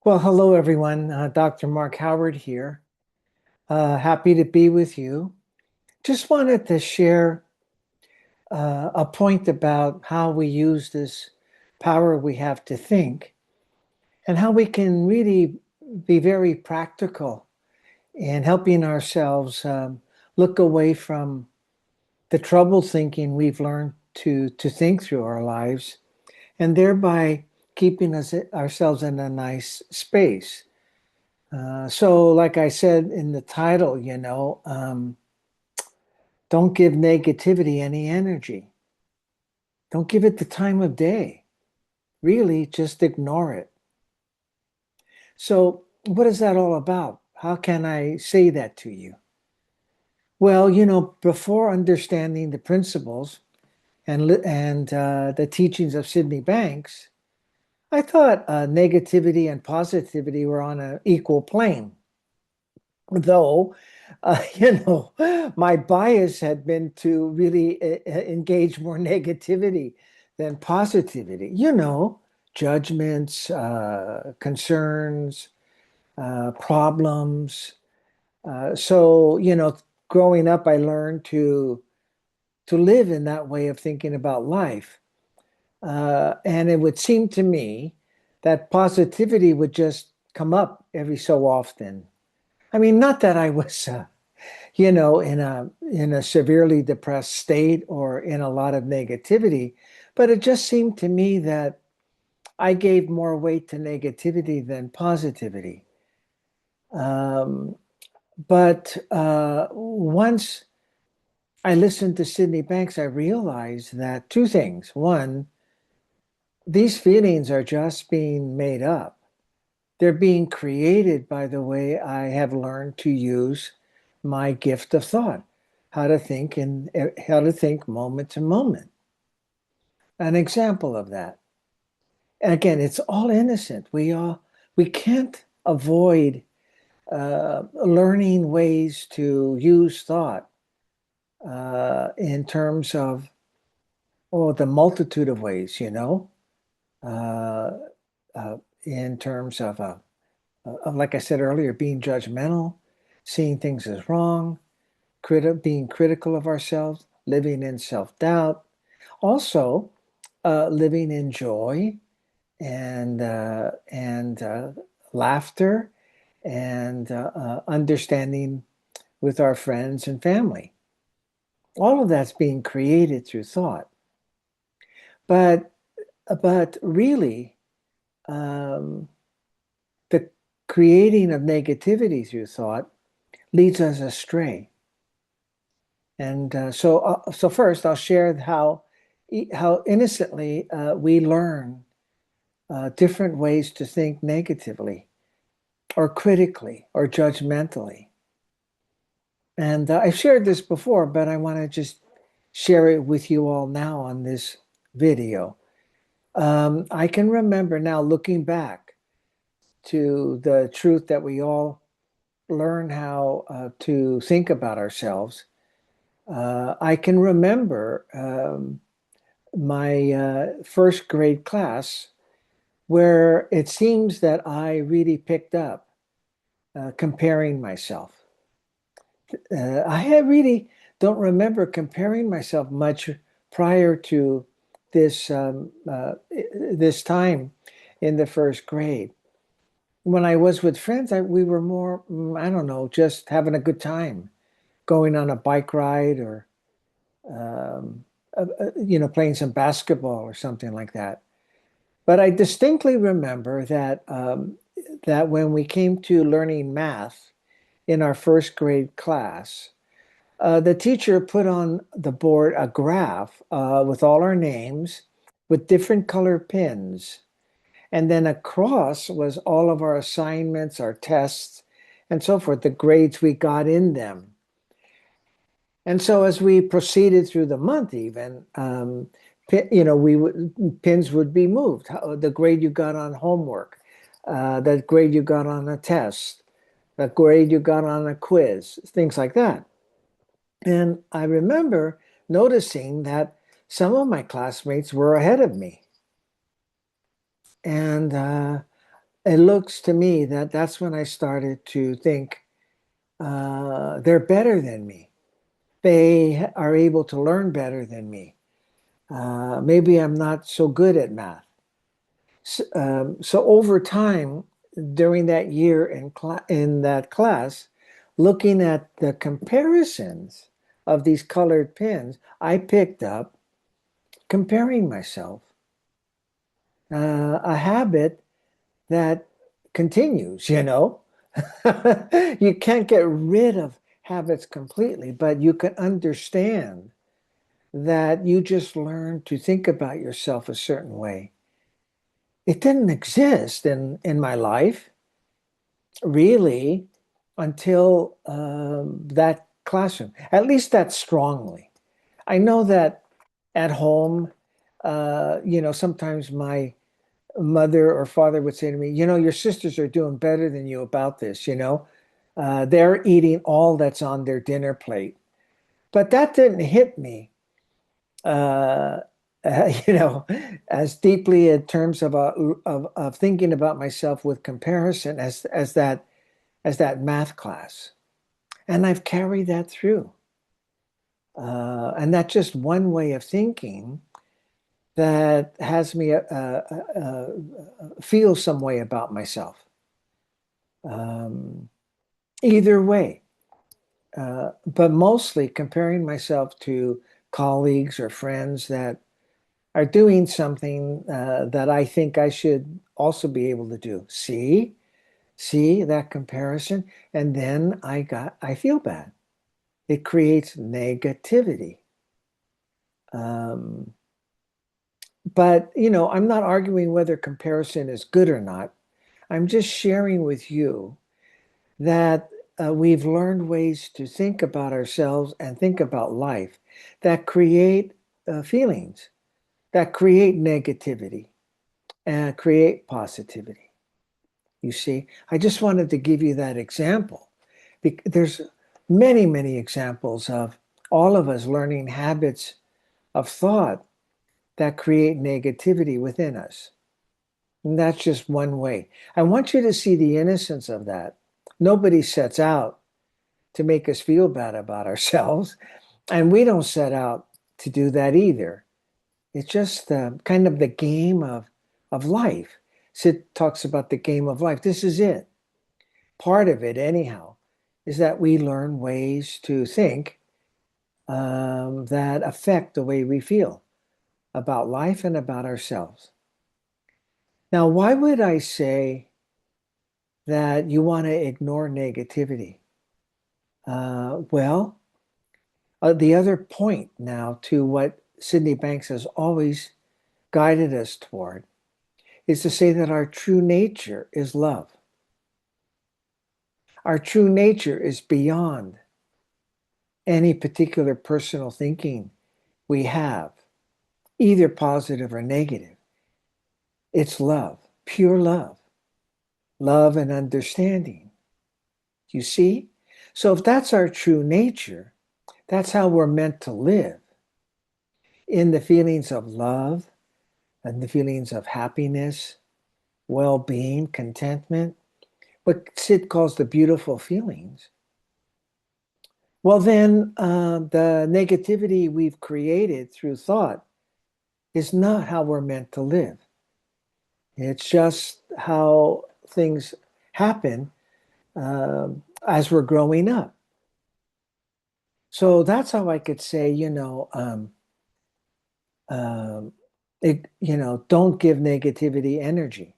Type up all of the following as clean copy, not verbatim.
Well, hello everyone. Dr. Mark Howard here. Happy to be with you. Just wanted to share a point about how we use this power we have to think and how we can really be very practical in helping ourselves look away from the troubled thinking we've learned to think through our lives and thereby keeping ourselves in a nice space. So, like I said in the title, don't give negativity any energy. Don't give it the time of day. Really, just ignore it. So, what is that all about? How can I say that to you? Well, before understanding the principles and the teachings of Sydney Banks, I thought negativity and positivity were on an equal plane. Though, my bias had been to really engage more negativity than positivity. Judgments, concerns, problems. So, growing up, I learned to live in that way of thinking about life. And it would seem to me that positivity would just come up every so often. I mean, not that I was in a severely depressed state or in a lot of negativity, but it just seemed to me that I gave more weight to negativity than positivity. Um, but once I listened to Sydney Banks, I realized that two things. One, these feelings are just being made up. They're being created by the way I have learned to use my gift of thought, how to think moment to moment. An example of that. And again, it's all innocent. We can't avoid learning ways to use thought in terms of the multitude of ways, uh, in terms of, like I said earlier, being judgmental, seeing things as wrong, being critical of ourselves, living in self-doubt, also living in joy and laughter and understanding with our friends and family. All of that's being created through thought. But but really, um, the creating of negativity through thought leads us astray. And so first, I'll share how innocently we learn different ways to think negatively or critically or judgmentally. And I've shared this before, but I want to just share it with you all now on this video. I can remember now looking back to the truth that we all learn how to think about ourselves. I can remember my first grade class where it seems that I really picked up comparing myself. Really don't remember comparing myself much prior to this time in the first grade. When I was with friends, we were more, I don't know, just having a good time, going on a bike ride or um, playing some basketball or something like that. But I distinctly remember that when we came to learning math in our first grade class, the teacher put on the board a graph with all our names with different color pins. And then across was all of our assignments, our tests, and so forth, the grades we got in them. And so as we proceeded through the month, even, pins would be moved. The grade you got on homework, the grade you got on a test, the grade you got on a quiz, things like that. And I remember noticing that some of my classmates were ahead of me. And it looks to me that that's when I started to think they're better than me. They are able to learn better than me. Maybe I'm not so good at math. So over time, during that year in that class, looking at the comparisons of these colored pens, I picked up comparing myself, a habit that continues, you know. You can't get rid of habits completely, but you can understand that you just learn to think about yourself a certain way. It didn't exist in my life really until that classroom, at least that strongly. I know that at home, sometimes my mother or father would say to me, your sisters are doing better than you about this, they're eating all that's on their dinner plate. But that didn't hit me, uh, you know, as deeply in terms of thinking about myself with comparison as that math class. And I've carried that through. And that's just one way of thinking that has me feel some way about myself. Um, Either way, but mostly comparing myself to colleagues or friends that are doing something that I think I should also be able to do. See that comparison, and then I feel bad. It creates negativity. Um, but I'm not arguing whether comparison is good or not. I'm just sharing with you that we've learned ways to think about ourselves and think about life that create feelings, that create negativity and create positivity. You see, I just wanted to give you that example. There's many, many examples of all of us learning habits of thought that create negativity within us. And that's just one way. I want you to see the innocence of that. Nobody sets out to make us feel bad about ourselves. And we don't set out to do that either. It's just kind of the game of life. Sid talks about the game of life. This is it. Part of it, anyhow, is that we learn ways to think that affect the way we feel about life and about ourselves. Now, why would I say that you want to ignore negativity? The other point now to what Sydney Banks has always guided us toward is to say that our true nature is love. Our true nature is beyond any particular personal thinking we have, either positive or negative. It's love, pure love, love and understanding. You see? So if that's our true nature, that's how we're meant to live, in the feelings of love and the feelings of happiness, well-being, contentment, what Sid calls the beautiful feelings. Well, then the negativity we've created through thought is not how we're meant to live. It's just how things happen as we're growing up. So that's how I could say, um, don't give negativity energy.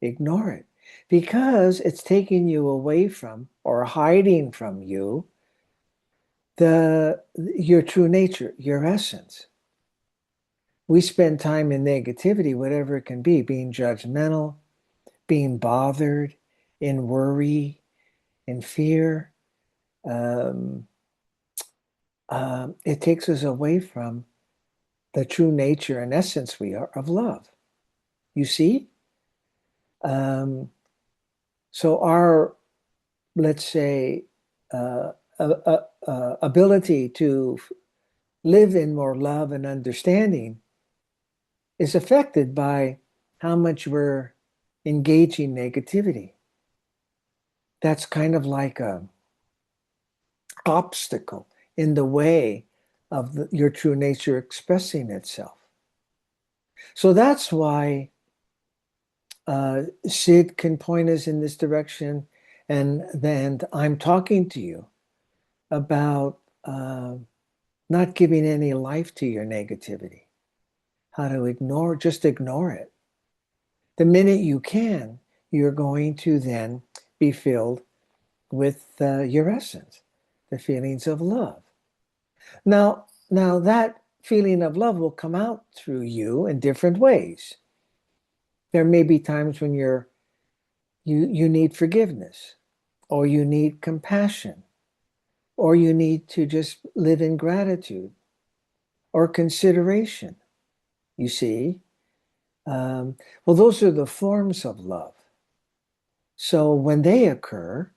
Ignore it because it's taking you away from or hiding from you your true nature, your essence. We spend time in negativity, whatever it can be, being judgmental, being bothered, in worry, in fear. Um, it takes us away from the true nature and essence we are of love. You see? Um, so our, let's say, ability to live in more love and understanding is affected by how much we're engaging negativity. That's kind of like a obstacle in the way of your true nature expressing itself. So that's why Sid can point us in this direction, and then I'm talking to you about not giving any life to your negativity, how to just ignore it. The minute you can, you're going to then be filled with your essence, the feelings of love. Now that feeling of love will come out through you in different ways. There may be times when you need forgiveness, or you need compassion, or you need to just live in gratitude or consideration. You see, well, those are the forms of love. So when they occur,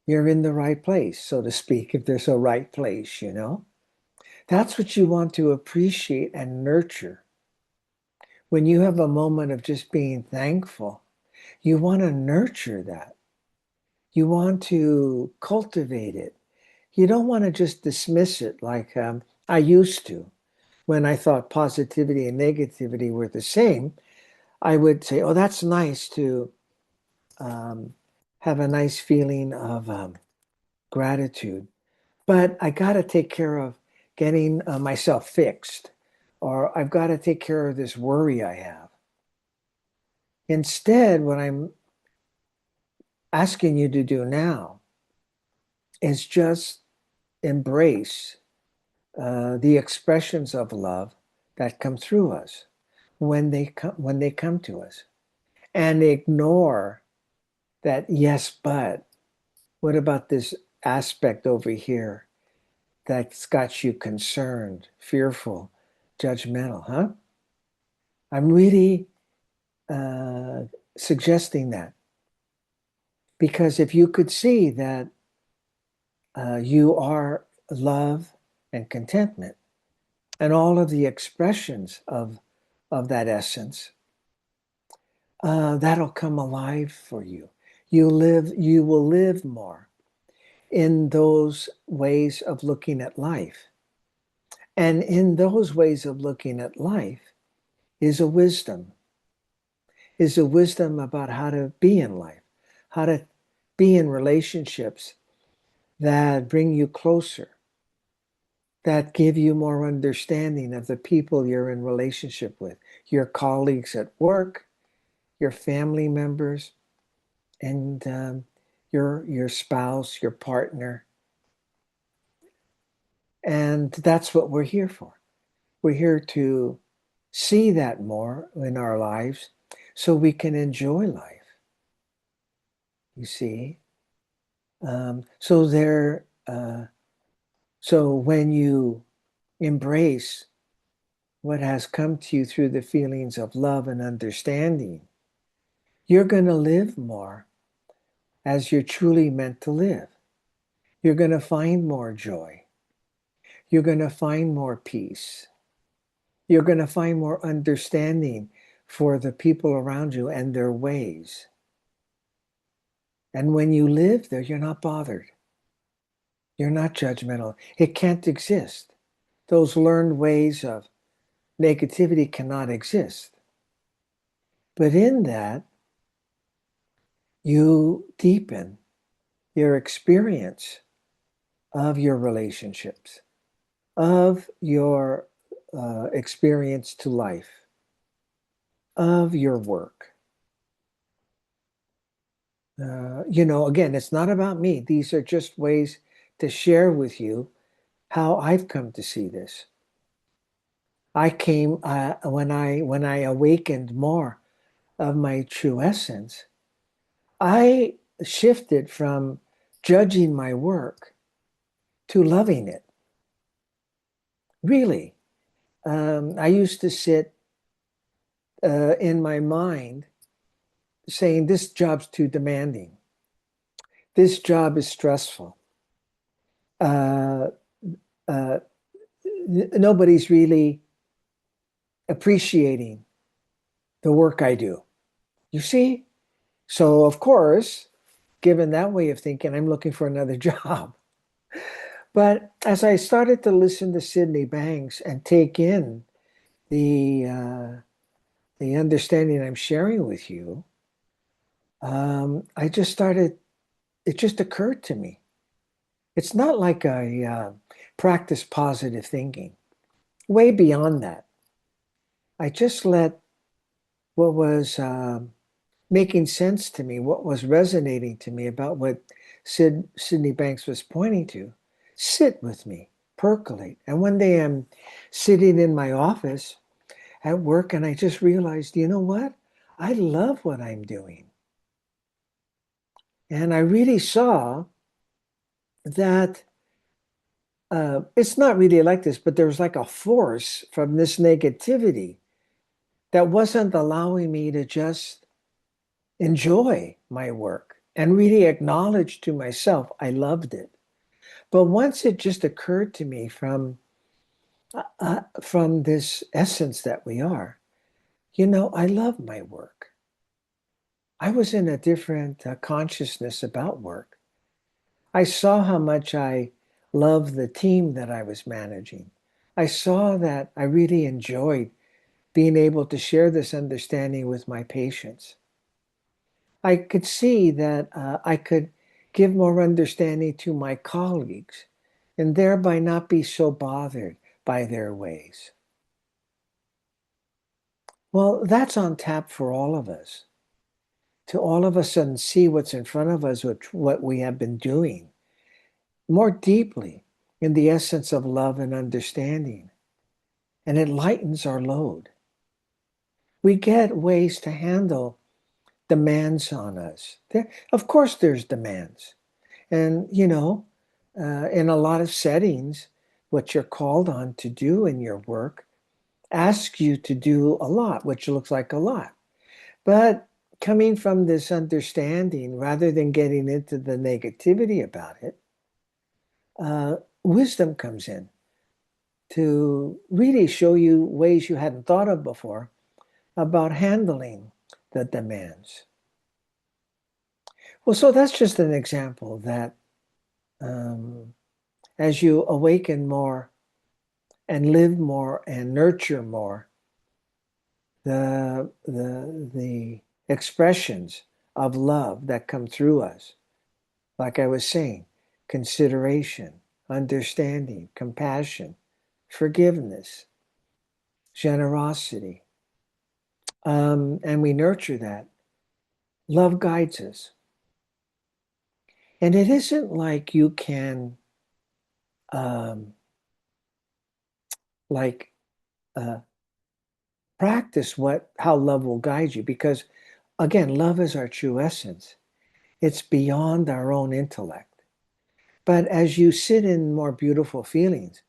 you're in the right place, so to speak, if there's a right place, you know. That's what you want to appreciate and nurture. When you have a moment of just being thankful, you want to nurture that. You want to cultivate it. You don't want to just dismiss it like I used to. When I thought positivity and negativity were the same, I would say, oh, that's nice to um, have a nice feeling of gratitude. But I got to take care of getting myself fixed, or I've got to take care of this worry I have. Instead, what I'm asking you to do now is just embrace the expressions of love that come through us when they come to us, and ignore that yes, but what about this aspect over here that's got you concerned, fearful, judgmental, huh? I'm really uh, suggesting that because if you could see that you are love and contentment and all of the expressions of that essence, that'll come alive for you. You will live more in those ways of looking at life. And in those ways of looking at life is is a wisdom about how to be in life, how to be in relationships that bring you closer, that give you more understanding of the people you're in relationship with, your colleagues at work, your family members, and your spouse, your partner. And that's what we're here for. We're here to see that more in our lives so we can enjoy life, you see. So so when you embrace what has come to you through the feelings of love and understanding, you're going to live more as you're truly meant to live. You're going to find more joy. You're going to find more peace. You're going to find more understanding for the people around you and their ways. And when you live there, you're not bothered. You're not judgmental. It can't exist. Those learned ways of negativity cannot exist. But in that, you deepen your experience of your relationships, of your experience to life, of your work. Again, it's not about me. These are just ways to share with you how I've come to see this. I came when I awakened more of my true essence. I shifted from judging my work to loving it. Really, I used to sit in my mind saying, "This job's too demanding. This job is stressful. Uh, uh, Nobody's really appreciating the work I do. You see? So, of course, given that way of thinking, I'm looking for another job. But as I started to listen to Sydney Banks and take in the understanding I'm sharing with you, I just started. It just occurred to me. It's not like I practice positive thinking. Way beyond that, I just let what was making sense to me, what was resonating to me about what Sydney Banks was pointing to, sit with me, percolate. And one day I'm sitting in my office at work and I just realized, you know what? I love what I'm doing. And I really saw that it's not really like this, but there was like a force from this negativity that wasn't allowing me to just enjoy my work and really acknowledge to myself I loved it. But once it just occurred to me from this essence that we are, I love my work. I was in a different consciousness about work. I saw how much I loved the team that I was managing. I saw that I really enjoyed being able to share this understanding with my patients. I could see that I could give more understanding to my colleagues and thereby not be so bothered by their ways. Well, that's on tap for all of us. To all of a sudden see what's in front of us, what we have been doing more deeply in the essence of love and understanding. And it lightens our load. We get ways to handle demands on us. Of course, there's demands. And, in a lot of settings, what you're called on to do in your work asks you to do a lot, which looks like a lot. But coming from this understanding, rather than getting into the negativity about it, wisdom comes in to really show you ways you hadn't thought of before about handling the demands. Well, so that's just an example that um, as you awaken more and live more and nurture more, the expressions of love that come through us, like I was saying, consideration, understanding, compassion, forgiveness, generosity, and we nurture that. Love guides us, and it isn't like you can um, like uh, practice how love will guide you because again, love is our true essence. It's beyond our own intellect. But as you sit in more beautiful feelings,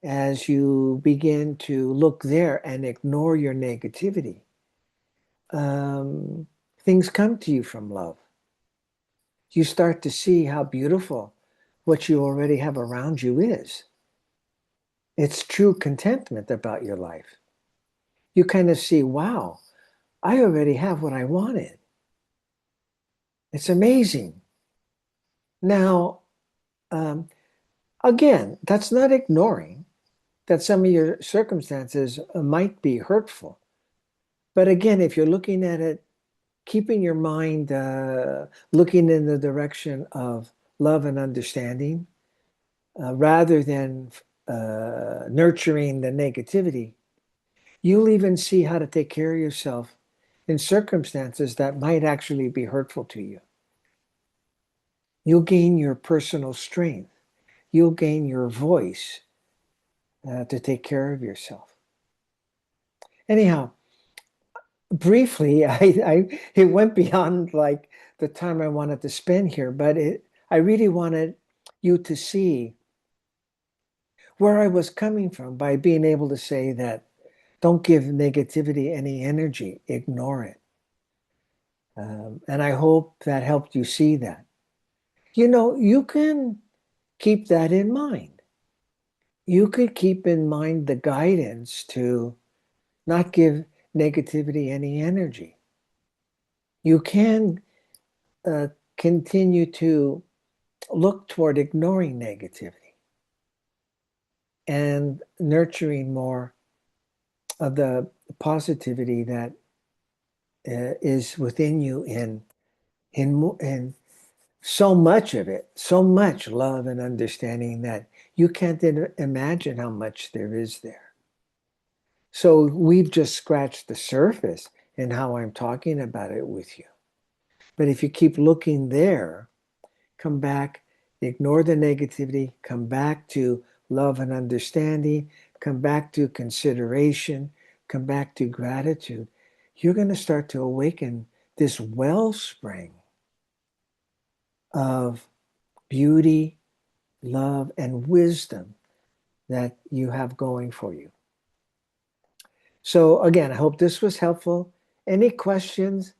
as you begin to look there and ignore your negativity, things come to you from love. You start to see how beautiful what you already have around you is. It's true contentment about your life. You kind of see, wow, I already have what I wanted. It's amazing. Now, um, again, that's not ignoring that some of your circumstances might be hurtful. But again, if you're looking at it, keeping your mind looking in the direction of love and understanding, rather than nurturing the negativity, you'll even see how to take care of yourself in circumstances that might actually be hurtful to you. You'll gain your personal strength. You'll gain your voice to take care of yourself. Anyhow, briefly, it went beyond like the time I wanted to spend here, but I really wanted you to see where I was coming from by being able to say that don't give negativity any energy, ignore it. And I hope that helped you see that. You can keep that in mind. You could keep in mind the guidance to not give negativity any energy. You can uh, continue to look toward ignoring negativity and nurturing more of the positivity that is within you in so much of it, so much love and understanding that you can't imagine how much there is there. So we've just scratched the surface in how I'm talking about it with you. But if you keep looking there, come back, ignore the negativity, come back to love and understanding, come back to consideration, come back to gratitude, you're going to start to awaken this wellspring of beauty, love, and wisdom that you have going for you. So, again, I hope this was helpful. Any questions?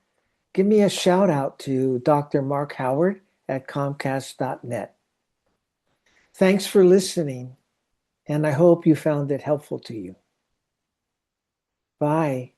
Give me a shout out to Dr. Mark Howard at Comcast.net. Thanks for listening, and I hope you found it helpful to you. Bye.